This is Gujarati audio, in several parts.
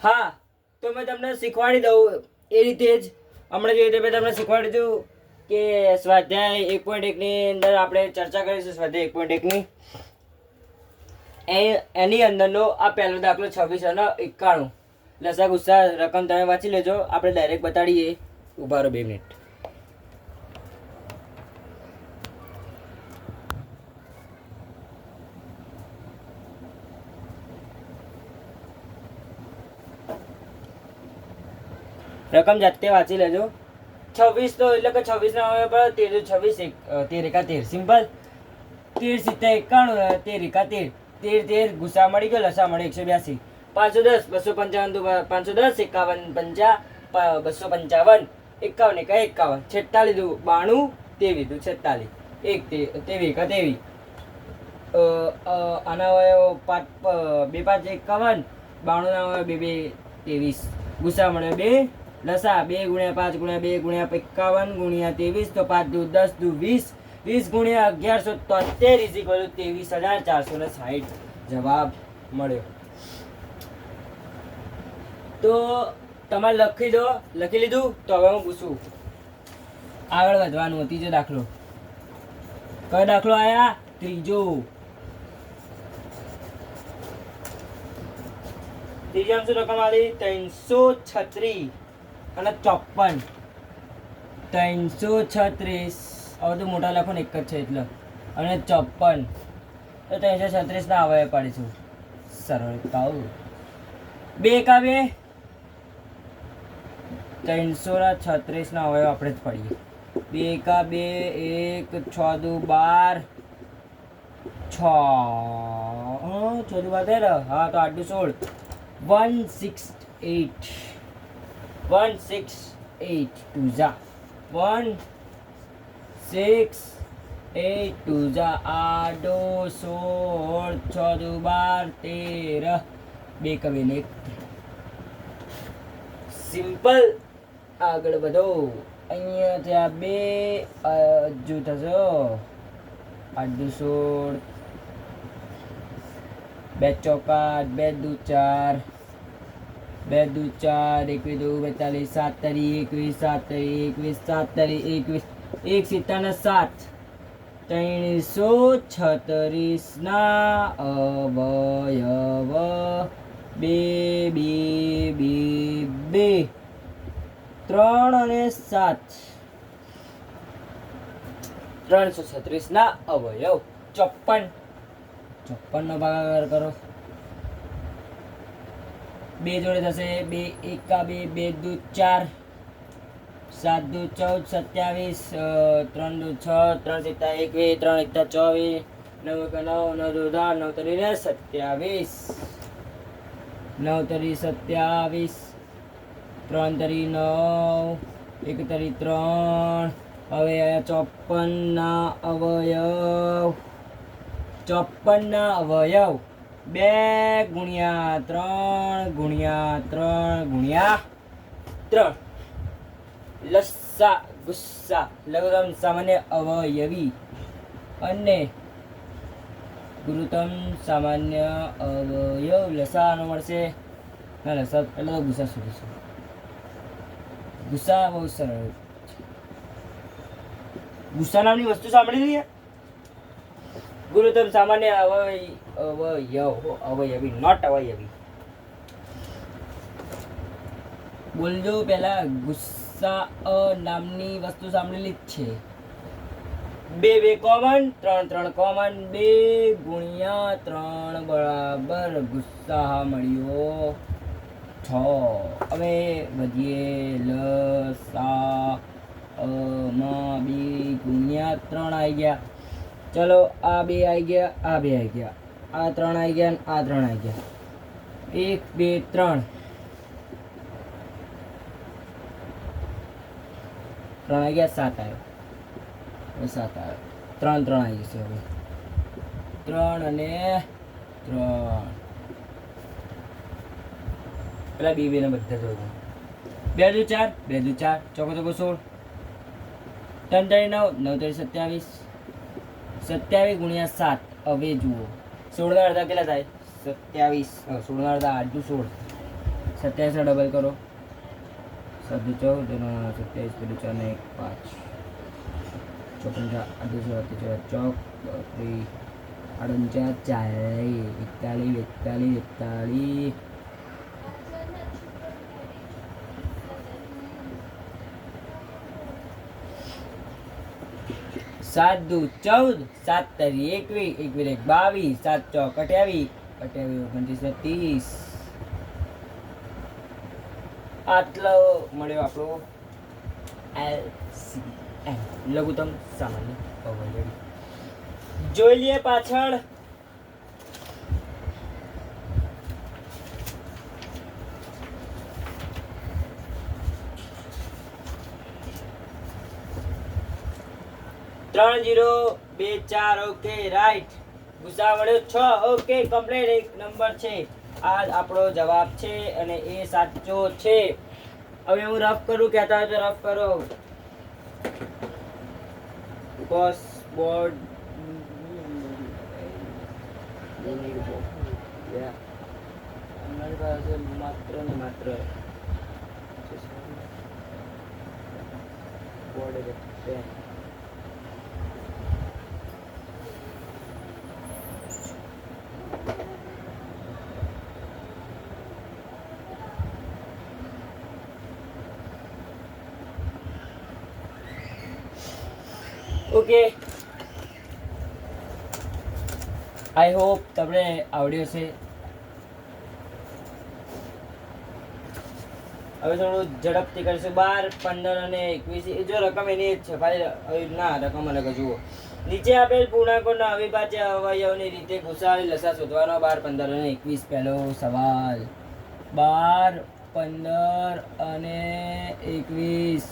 હા, તો મેં તમને શીખવાડી દઉં એ રીતે જ. હમણાં જે રીતે મેં તમને શીખવાડી દીધું કે સ્વાધ્યાય 1.1 ની અંદર આપણે ચર્ચા કરીશું. સ્વાધ્યાય 1.1 એની અંદરનો આ પહેલો દાખલો 26 અને 91. લસા ગુસ્સા રકમ તમે વાંચી લેજો. આપણે ડાયરેક્ટ બતાડીએ. ઉભા રહો 2 મિનિટ. રકમ જાતે વાંચી લેજો. 26 તો એટલે કે 26 ના આવે પર 13 26 13 એકા 13 સિમ્પલ. 13 સિત્તેર 91 13 એકા 13 13 ગુસ્સા મળી ગયો, લસા મળે 182. 510 255 510 51 50 255 51 એકા 51 46 દુ 92 23 દુ 46 1 23 એકા 23. આના હોય 2 5 51 92 ના હોય 2 2 23 ગુસ્સા મળે 2 લસા 2 × 5 × 2 × 51 × 23 તો 5 દુ 10 દુ 20 20 × 1173 23,460 જવાબ મળ્યો. તો તમારે લખી લીધું. તો હવે હું પૂછું, આગળ વધવાનું. ત્રીજો દાખલો. કયો દાખલો આયા? ત્રીજો. ત્રીજામાં શું રકમ આવી? 336 અને 54. 336 હવે તો મોટા લખો ને એક જ છે એટલે, અને 54. તો 336 ના આવે પાડીશું. સરળતા 2 એકા 2 336 ના હવે આપણે જ પડીએ. 2 એકા 2 1 6 દુ 12 6 6 દુ 12. હા તો 8 દુ 16 168 2 જા 168 2 જા 8 દુ 16 6 દુ 12 13 2 કવે ને સિમ્પલ. આગળ વધો. અહીંયા ત્યાં 2 હજુ થશે 8 દુ 16 2 ચોકા 2 દુ 4 2 દુ 4 21 દુ 42 7 તરી 21 7 તરી 21 1 સિત્તા ને 7 336 ના અવયવ 2 3 અને 7 336 ના અવયવ 54 નો ભાગાકાર કરો. 2 જોડે થશે 2 એકા 2 2 દુ 4 7 દુ 14 27 3 દુ 6 3 સિત્તા 21 3 એકતા 24 9 એકા 9 9 દુ 10 9 તરી 27 9 તરી 27 3 તરી 9 1 તરી 3. હવે 54 ના અવયવ 54 ના અવયવ 2 ગુણ્યા 3 ગુણ્યા 3 ગુણ્યા 3. લસા ગુસ્સા લઘુત્તમ સામાન્ય અવયવી અને ગુરુત્તમ સામાન્ય અવયવ લસાનો મળશે. ના લસા એટલે તો ગુસ્સા શોધીશું. ગુસ્સા બહુ સરળ. ગુસ્સા નામની વસ્તુ સાંભળી લઈએ. ગુરુત્તમ સામાન્ય અવયવી નોટ અવયવી. બોલજો પહેલા. ગુસ્સા નામની વસ્તુ સાંભળેલી જ છે. 2 કોમન 3 કોમન 2 ગુણ્યા 3 બરાબર ગુસ્સા મળ્યો 6. હવે વધીએ. લસા માં 2 ગુણ્યા 3 આવી ગયા. ચલો આ 2 આવી ગયા, આ 2 આવી ગયા, આ 3 આવી ગયા, આ 3 આવી ગયા. 1 2 3 આવી ગયા. 7 આવ્યો. 7 આવ્યો. 3 3 આવી જશે. હવે 3 અને 3 પેલા 2 ને બધા જોડો. 2 દુ 4 2 દુ 4 ચોકો ચોકો 16 3 તરી 9 9 તરી 27 27 ગુણ્યા 7. હવે જુઓ 16 ના અડધા કેટલા થાય? 27 16 ના અડધા 8 દુ 16 27 डबल करो 7 दो 14 27 2 4 ने 1 5 54 8 चौक 48 40 41 42 7 दो 14 7 तारी 21 21 22 7 चौक 28 28 29 30 આટલો મળ્યો આપણો LCM લઘુત્તમ સામાન્ય અવયવ. જોઈ લઈએ પાછળ. ત્રણ 0 2 4 ઓકે રાઈટ. ગુસા મળ્યો 6 ઓકે કમ્પ્લીટ. એક નંબર છે. આ આપણો જવાબ છે અને એ સાચો છે. હવે હું રફ કરું, કહેતા હોય તો રફ કરો. બોસ બોર્ડ અમારી પાસે માત્ર ને માત્ર board pen. Okay I hope તમને આવડ્યો છે. હવે થોડું ઝડપથી કરીશું. 12 15 અને 21 જો રકમ એની જ છે ભાઈ. ના રકમ અલગ જુઓ. નીચે આપેલ પૂર્ણાંકોના અવિભાજ્ય અવયવની રીતે ગુસાઅ લસા શોધવાનો. 12 15 અને 21 પહેલો સવાલ. 12 15 અને 21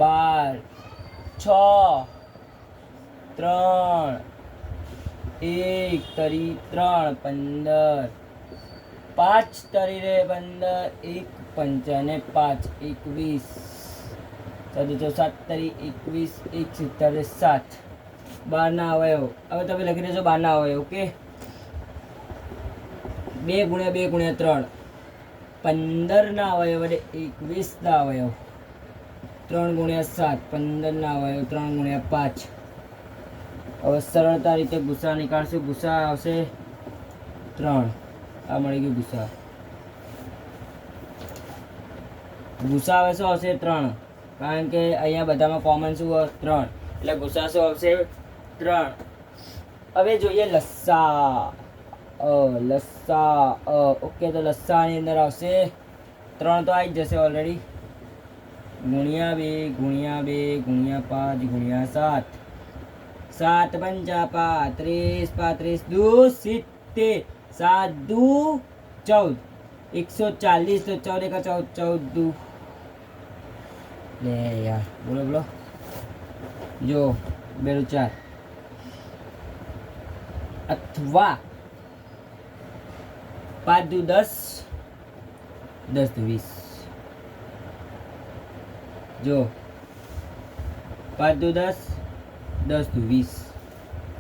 12 6 3 1 તરી 3 15 5 તરી રે 15 1 5 અને 5 21 7 તરી 21 1 70 7 12 ના અવયવ. હવે તમે લખી દેજો 12 ના અવયવ. ઓકે 2 ગુણ્યા 2 ગુણ્યા 3 15 ના અવયવ અને 21 ના અવયવ. 3 ગુણ્યા 7 15 ના અવયવ. 3 ગુણ્યા 5. હવે સરળતા રીતે ગુસા નીકાળશું. ગુસા આવશે 3. આ મળી ગયું ગુસા. ગુસા આવે શું આવશે 3, કારણ કે અહીંયા બધામાં કોમન શું 3 એટલે ગુસા શું આવશે 3. હવે જોઈએ લસ્સા. લસ્સા ઓકે તો લસ્સાની અંદર આવશે 3 તો આવી જ જશે ઓલરેડી. ગુણ્યા 2 ગુણ્યા 2 ગુણ્યા 5 ગુણ્યા 7 7 પંચા 35 35 દુ 70 7 દુ 14 140 તો 14 એકા 14 14 દુ લે યાર. બોલો બોલો જો 2 4 અથવા 5 દુ 10 10 દુ 20. જો 5 દુ 10 10 દુ 20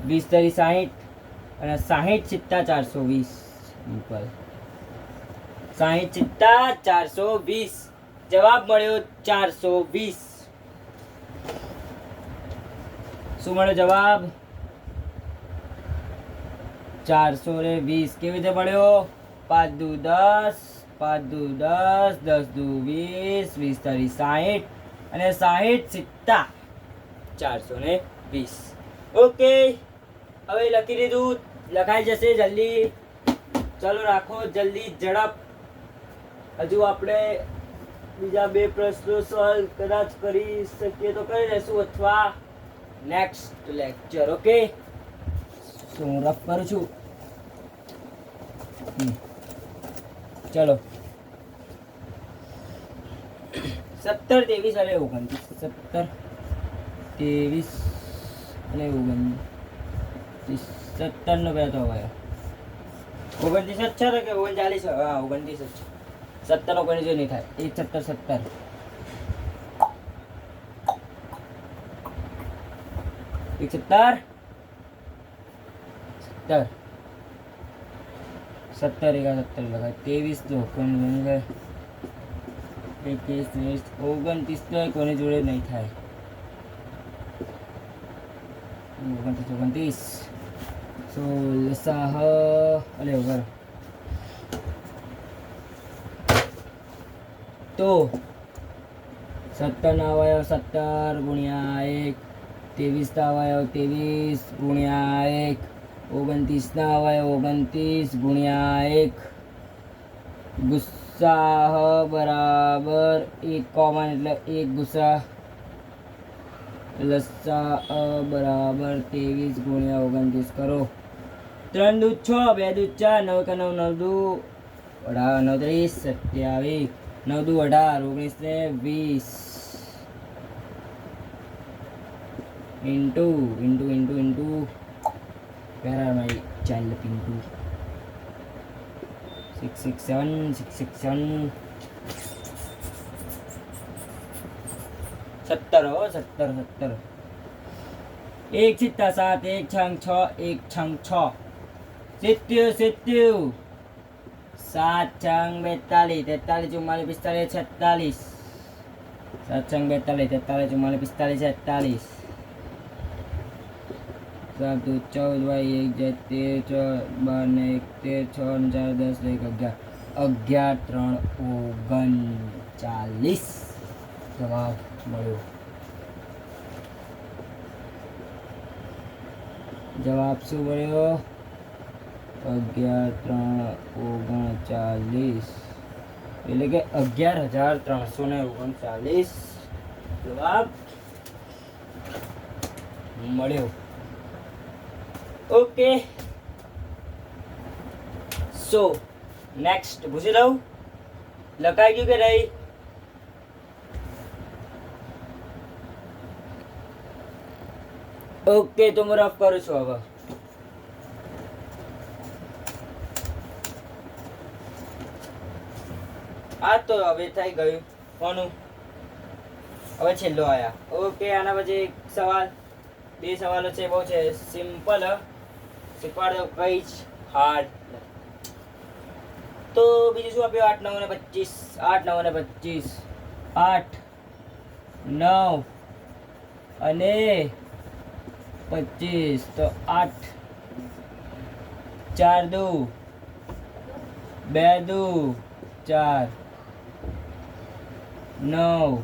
20 તરી 60 અને 60 સિત્તા 420 ઉપર 60 સિત્તા 420. જવાબ મળ્યો 420. શું મળ્યો જવાબ 420. કેવી રીતે મળ્યો? 5 દુ 10 5 દુ 10 10 દુ 20 20 તરી 60 અને 60 સિત્તા 420. ઓકે હવે લખી દીધું. લખાઈ જશે જલ્દી. ચાલો રાખો જલ્દી ઝડપ. હજુ આપણે બીજા 2 પ્રશ્નો સોલ્વ કદાચ કરી શકીએ તો કરી લેશું અથવા નેક્સ્ટ લેક્ચર. ઓકે હું રફ કરું છું. ચલો 17 23 અને 29 17 23 અને 29 17 નો પહેલો આવ્યો 29 છે કે 39? હા 29 છે. 17 નો કોઈ નહીં થાય. 1 17 17 1 17 17 17 एका 17 लगा 23 तो कोण बन गए 21 23 29 तो कोनी जोड़े नहीं था 29 सो लसाह अले ओवर तो 17 आवायो 17 गुणिया 1 23 आवायो 23 गुणिया 1 29 आवायो 29 गुणिया 1 गुस्सा बराबर 1 कॉमन એટલે 1 ગુસ્સા લસા બરાબર 23 ગુણ્યા 29 કરો 3 દૂ 6 2 દૂ 4 9 का 9 9 દૂ 18 9 30 27 9 દૂ 18 19 ને 20 into where are my child into 667 17 हो 17 एक छिट्टा 7 एक छंग 6 एक छंग 6 सित्त्यु 7 छंग 42 43 44 45 46 7 छंग 42 43 44 45 46 7 2 14 भाई 1 13 12 ने 1 13 6 4 10 1 11 3 39 જવાબ મળ્યો જવાબ શું મળ્યો 11 3 39 એટલે કે 11,339 જવાબ મળ્યો ઓકે સો નેક્સ્ટ પૂછી લઉં લખાઈ ગયું કે નહીં ઓકે તો હું રફ કરું છું હવે આ તો હવે થઈ ગયું કોનું હવે છેલ્લો આયા ઓકે આના પછી એક સવાલ બે સવાલો છે બહુ છે સિમ્પલ શીખવાડ દો કઈ જ હાર્ડ તો બીજું શું આપ્યું 8 9 ને 25 8 9 ને 25 8 9 અને 25 તો 8 4 2 2 2 4 9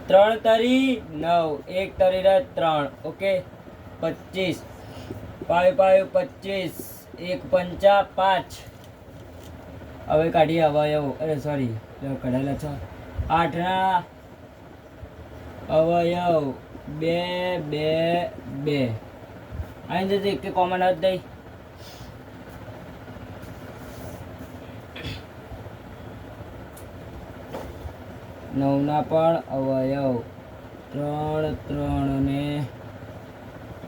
3 તરી 9 1 તરી 3 ઓકે 25 5 5 25 1 5 5 હવે કાઢી અવયવ અરે સોરી કઢાયેલા છે 8 ના અવયવ 2 2 2 અહીં જતી એક કોમન જ દઈ 9 ના પણ અવયવ 3 3 ને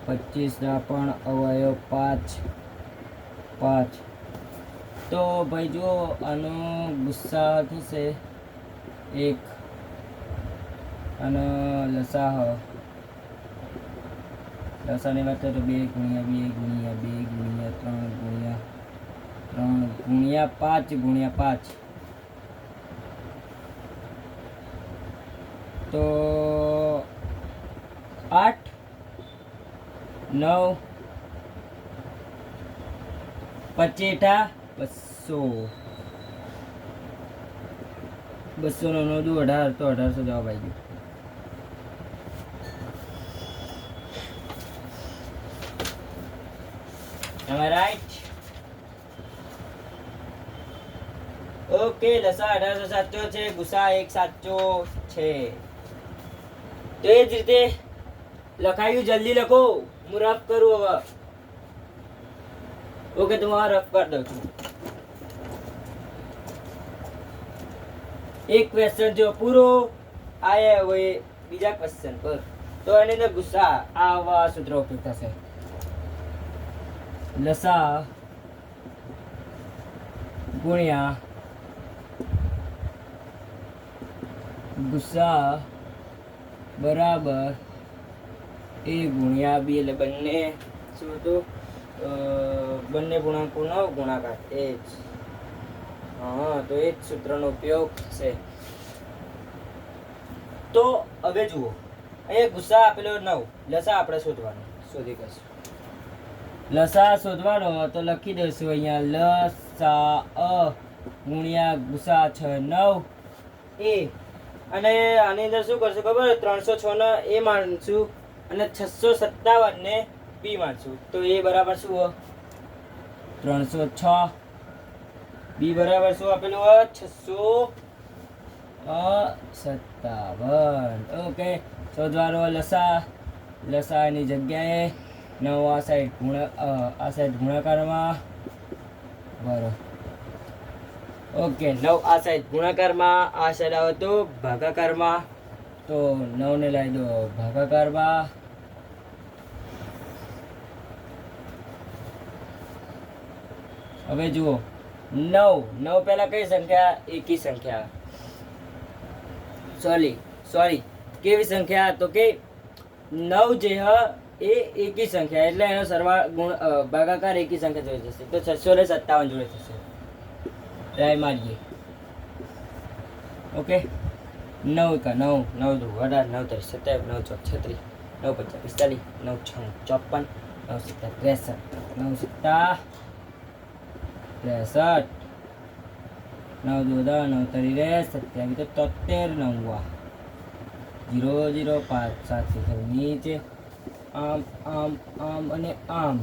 25 ના પણ અવયવ 5 5 તો ભાઈ જો આનો ગુસ્સા થશે 1 અને લસાની વાત તો 2 ગુણ્યા 2 ગુણ્યા 2 ગુણ્યા 3 ગુણ્યા 3 ગુણ્યા 5 ગુણ્યા 5 तो 8 9 25 200 200 નો 9 18 તો 1800 જવાબ આવી ગયો am I right ઓકે લસા 1800 સાચો છે ગુસા 1 સાચો છે તો એ જ રીતે લખાયું જલ્દી લખો હું રફ કરું હવે ઓકે તો હું રફ કરી દઉં છું એક ક્વેશ્ચન જો પૂરો આયા હોય બીજા ક્વેશ્ચન પર તો એની અંદર ગુસ્સા આવા સૂત્ર ઉપયોગ થશે લસા ગુણ્યા ગુસ્સા બરાબર એ ગુણ્યા બી એટલે બંને શું હતું બંને પૂર્ણાંકોનો ગુણાકાર એ જ હા તો એ જ સૂત્રનો ઉપયોગ છે. તો હવે જુઓ અહીંયા ગુસ્સા આપેલો 9 લસા આપણે શોધવાનો શોધી કરશું. લસા શોધવાનો તો લખી દઈશું અહીંયા લસા ગુણ્યા ગુસા 6 9 એ અને આની અંદર શું કરશું ખબર 306 ને એ માનશું અને 657 ને બી માનશું તો એ બરાબર શું હોય 306 બી બરાબર શું આપેલું હોય 657. ઓકે શોધવાનો લસાની જગ્યાએ 9 આ સાઈડ ગુણાકારમાં બરાબર. ઓકે 9 આ સાઈડ ગુણાકારમાં આ સાઈડ આવે તો ભાગાકારમાં તો 9 ને લાવી દો ભાગાકારમાં. હવે જુઓ 9 પહેલા કઈ સંખ્યા એકી સંખ્યા સોરી કેવી સંખ્યા તો કે 9 જે હ એ એકી સંખ્યા એટલે એનો ભાગાકાર એકી સંખ્યા જોઈ જશે તો 657 જોડે થશે. ટ્રાય મારીએ. ઓકે 9 का 9 9 2 18 9 3 27 9 4 36 9 5 45 9 6 54 9 7 63 9 7 63 9 2 9 3 27 તો 73 9 0 0 5 7 નીચે આમ અને આમ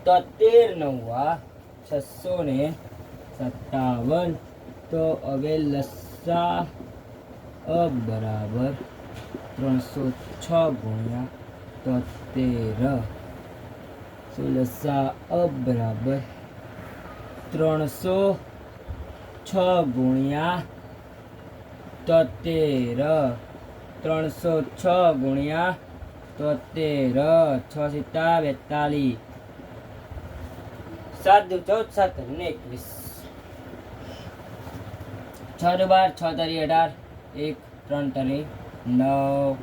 73 9 657 તો હવે લસા બરાબર 306 ગુણ્યા 73 તો લસા બરાબર 306 ગુણ્યા 73 306 ગુણ્યા 73 6 7 42 7 14 7 21 6 12 6 તરી 18 1 3 તરી 9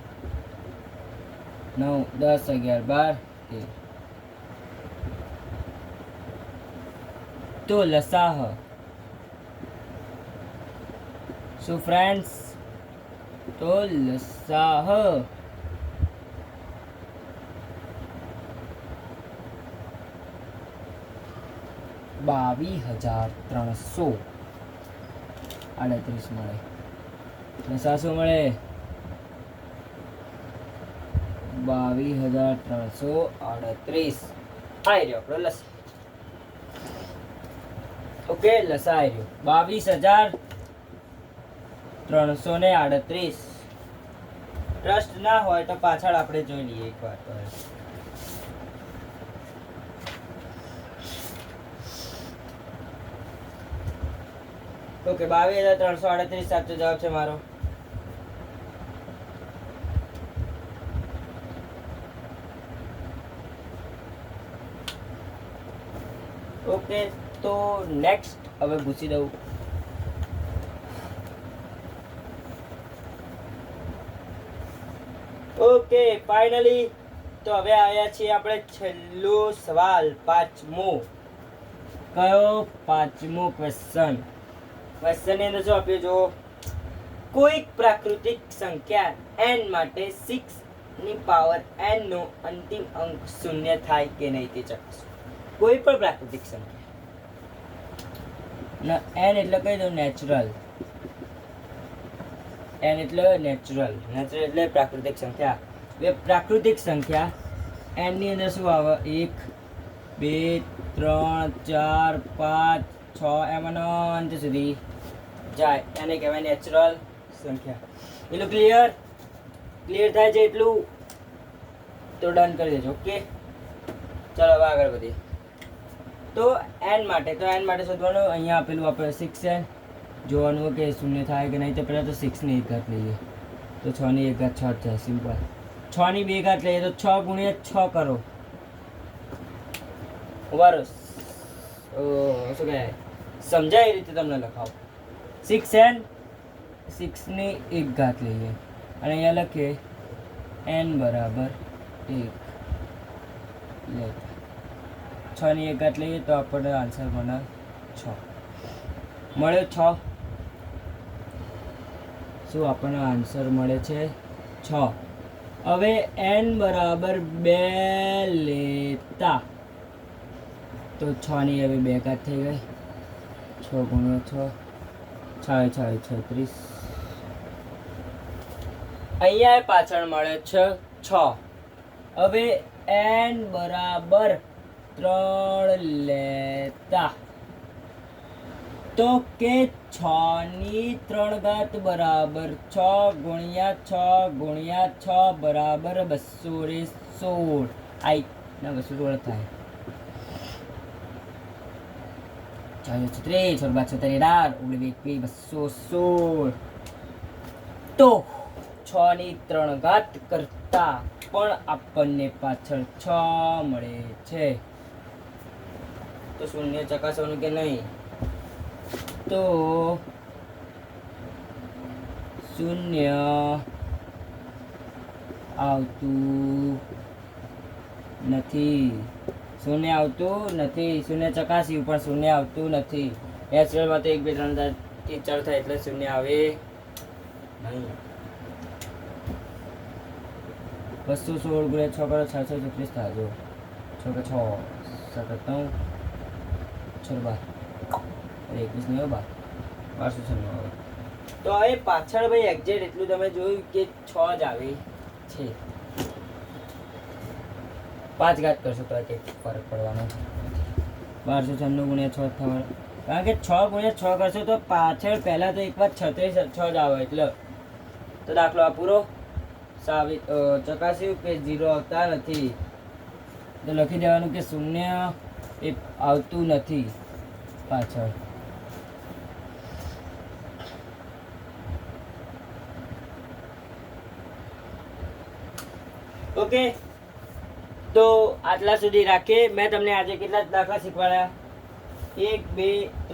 9 10 11 12 તો લસાહ સો ફ્રેન્ડ્સ તો લસાહ 22,338 મળે. લસા શું મળે 22,338 આવી રહ્યો આપણો લસા. ઓકે લસા આવી રહ્યો 22,338. ટ્રસ્ટ ના હોય તો પાછળ આપણે જોઈ લઈએ એકવાર. ઓકે 22,338 સાચો જવાબ છે મારો. ઓકે તો નેક્સ્ટ હવે પૂછી દઉં. ઓકે ફાઇનલી તો હવે આવ્યા છીએ આપણે છેલ્લો સવાલ પાંચમો. કયો પાંચમો ક્વેશ્ચન ની અંદર શું આપ્યું જો કોઈક પ્રાકૃતિક સંખ્યા n માટે 6 ની પાવર n નો અંતિમ અંક શૂન્ય થાય કે નહીં તે ચકાસો. કોઈ પણ પ્રાકૃતિક સંખ્યા n એટલે કઈ દઉં નેચરલ. n એટલે નેચરલ એટલે પ્રાકૃતિક સંખ્યા. બે પ્રાકૃતિક સંખ્યા n ની અંદર શું આવે 1 2 3 4 5 6 એમ અંત સુધી જાય એને કહેવાય નેચરલ સંખ્યા. એટલું ક્લિયર થાય છે એટલું તો ડન કરી દેજો. ઓકે ચાલો હવે આગળ વધીએ. તો n માટે શોધવાનું અહીંયા આપેલું આપણે 6n જોવાનું કે શૂન્ય થાય કે નહીં. તો પહેલાં તો 6 ની 1 ઘાત લઈએ તો 6 ની 1 ઘાત 6 થાય. સિમ્પલ 6 ની 2 ઘાત લઈએ તો 6 ગુણ્યા 6 કરો બરાબર. શું કહે સમજાય એ રીતે તમને લખાવો. 6n 6 ની 1 ઘાત લઈએ અને અહીંયા લખીએ n બરાબર 1 લેતા 6 ની એક ઘાત લઈએ તો આપણને આન્સર મળે 6 મળ્યો 6 શું આપણને આન્સર મળે છે 6 હવે n બરાબર 2 લેતા તો 6 ની હવે 2 ઘાત થઈ ગઈ 6 ગુણ્યા 6 6 36 અહીંયા પાછળ મળે છે 6 હવે n બરાબર 3 લેતા તો કે 6 ની 3 ઘાત બરાબર 6 ગુણ્યા 6 બરાબર 216 આઈ ના 216 થાય 4 36 216 તો 6 ની 3 ઘાત કરતા પણ આપણને પાછળ 6 મળે છે તો શૂન્ય ચકાસવાનું કે નહીં તો શૂન્ય આવતું નથી શૂન્ય ચકાસ્યું પણ શૂન્ય આવતું નથી એચએલમાં તો 1 2 3 થી 4 થાય એટલે શૂન્ય આવે નહીં 216 ગુણ્યા 6 કરો 636 થાય જો 6 કે 6 7 9 6 12 21 નહીં 1296 આવે તો હવે પાછળ ભાઈ એક્ઝેક્ટ એટલું તમે જોયું કે 6 જ આવે છે 5 ઘાત કરશો તો કંઈક ફરક પડવાનો 1296 ગુણ્યા 6 થવાનું કારણ કે 6 ગુણ્યા 6 કરશો તો પાછળ પહેલાં તો એક વાર 36 6 જ આવે એટલે તો દાખલો આ પૂરો ચકાસ્યું કે 0 આવતા નથી તો લખી દેવાનું કે શૂન્ય એ આવતું નથી પાછળ ઓકે તો આટલા સુધી રાખીએ મેં તમને આજે કેટલા દાખલા શીખવાડ્યા 1 2 3